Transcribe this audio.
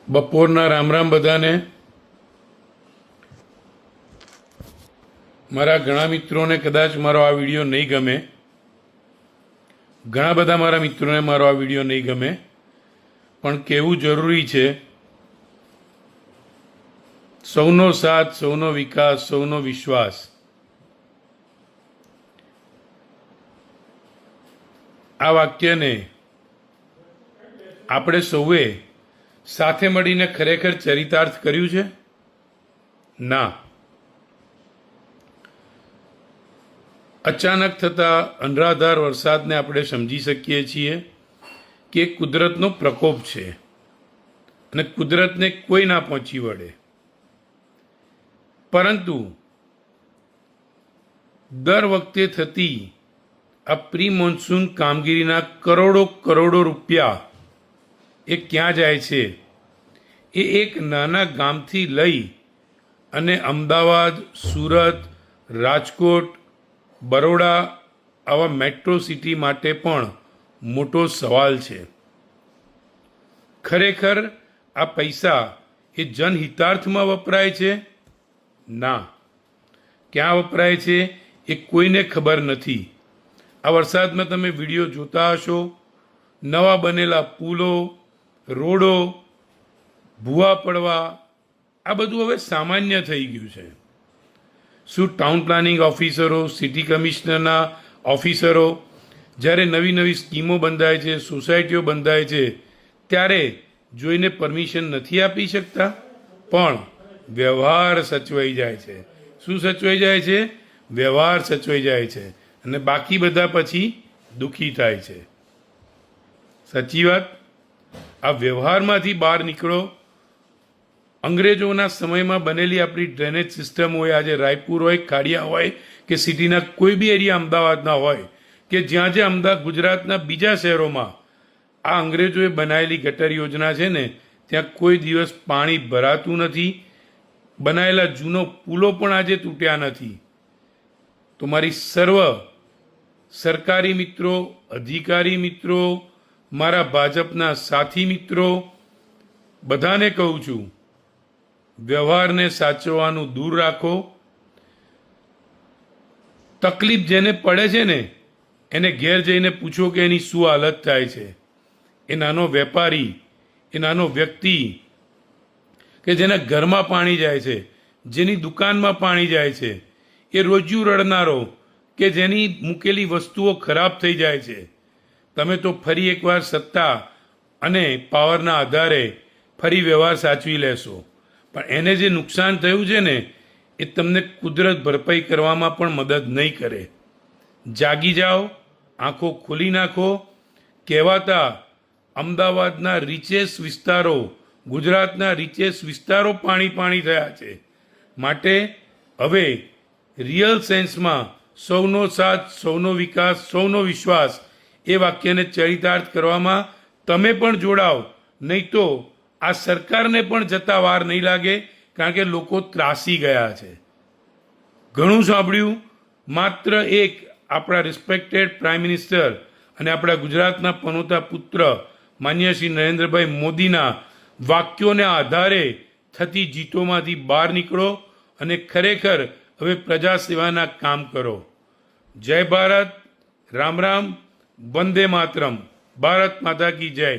બપોરના રામ રામ બધાને. મારા ઘણા મિત્રોને કદાચ મારો આ વિડીયો નહીં ગમે, ઘણા બધા મારા મિત્રોને મારો આ વિડીયો નહીં ગમે, પણ કહેવું જરૂરી છે. સૌનો સાથ, સૌનો વિકાસ, સૌનો વિશ્વાસ. આ વાક્યને આપણે સૌએ સાથે મળીને ખરેખર ચરિતાર્થ કર્યું છે? ના. અચાનક થતા અનરાધાર વરસાદને આપણે સમજી શકીએ છીએ કે કુદરતનો પ્રકોપ છે અને કુદરતને કોઈ ના પહોંચી વળે. પરંતુ દર વખતે થતી આ પ્રી મોન્સૂન કામગીરીના કરોડો રૂપિયા એ ક્યાં જાય છે? એ એક નાના ગામથી લઈ અને અમદાવાદ, સુરત, રાજકોટ, બરોડા આવા મેટ્રો સિટી માટે પણ મોટો સવાલ છે. ખરેખર આ પૈસા એ જનહિતાર્થમાં વપરાય છે? ના. ક્યાં વપરાય છે એ કોઈને ખબર નથી. આ વરસાદમાં તમે વિડીયો જોતા હશો, નવા બનેલા પુલો, રોડો, ભૂવા પડવા, આ બધું હવે સામાન્ય થઈ ગયું છે. શું ટાઉન પ્લાનિંગ ઓફિસરો, સિટી કમિશનરના ઓફિસરો જ્યારે નવી સ્કીમો બંધાય છે, સોસાયટીઓ બંધાય છે, ત્યારે જોઈને પરમિશન નથી આપી શકતા? પણ વ્યવહાર સચવાઈ જાય છે. શું સચવાઈ જાય છે? વ્યવહાર સચવાઈ જાય છે અને બાકી બધા પછી દુઃખી થાય છે. સાચી વાત. આ વ્યવહારમાંથી બહાર નીકળો. અંગ્રેજોના સમયમાં બનેલી આપણી ડ્રેનેજ સિસ્ટમ હોય, આજે રાયપુર હોય, ખાડિયા હોય કે સિટીના કોઈ બી એરિયા અમદાવાદના હોય કે જ્યાં અમદાવાદ ગુજરાતના બીજા શહેરોમાં આ અંગ્રેજોએ બનાવેલી ગટર યોજના છે ને, ત્યાં કોઈ દિવસ પાણી ભરાતું નથી. બનાવેલા જૂનો પુલો પણ આજે તૂટ્યા નથી. તો મારી સર્વ સરકારી મિત્રો, અધિકારી મિત્રો, મારા ભાજપના સાથી મિત્રો, બધાને કહું છું, વ્યવહારને સાચવવાનું દૂર રાખો. તકલીફ જેને પડે છે ને એને ઘેર જઈને પૂછો કે એની શું હાલત થાય છે. એ નાનો વેપારી, એ નાનો વ્યક્તિ કે જેના ઘરમાં પાણી જાય છે, જેની દુકાનમાં પાણી જાય છે, એ રોજ્યું રડનારો કે જેની મૂકેલી વસ્તુઓ ખરાબ થઈ જાય છે. તમે તો ફરી એકવાર સત્તા અને પાવરના આધારે ફરી વ્યવહાર સાચવી લેશો, પણ એને જે નુકસાન થયું છે ને એ તમને કુદરત ભરપાઈ કરવામાં પણ મદદ નહીં કરે. જાગી જાઓ, આંખો ખોલી નાખો. કહેવાતા અમદાવાદના રીચેસ્ટ વિસ્તારો, ગુજરાતના રીચેસ્ટ વિસ્તારો પાણી થયા છે. માટે હવે રિયલ સેન્સમાં સૌનો સાથ, સૌનો વિકાસ, સૌનો વિશ્વાસ એ વાક્યને ચરિતાર્થ કરવામાં તમે પણ જોડાઓ. નહીં તો આ સરકારને પણ જતા વાર નહીં લાગે, કારણ કે લોકો ત્રાસી ગયા છે. ઘણું સાંભળ્યું. માત્ર એક આપણા રિસ્પેક્ટેડ પ્રાઇમ મિનિસ્ટર અને આપણા ગુજરાતના પનોતા પુત્ર માન્ય શ્રી નરેન્દ્રભાઈ મોદીના વાક્યોના આધારે થતી જીતોમાંથી બહાર નીકળો અને ખરેખર હવે પ્રજા સેવાના કામ કરો. જય ભારત. રામ રામ. વંદે માતરમ. ભારત માતા કી જય.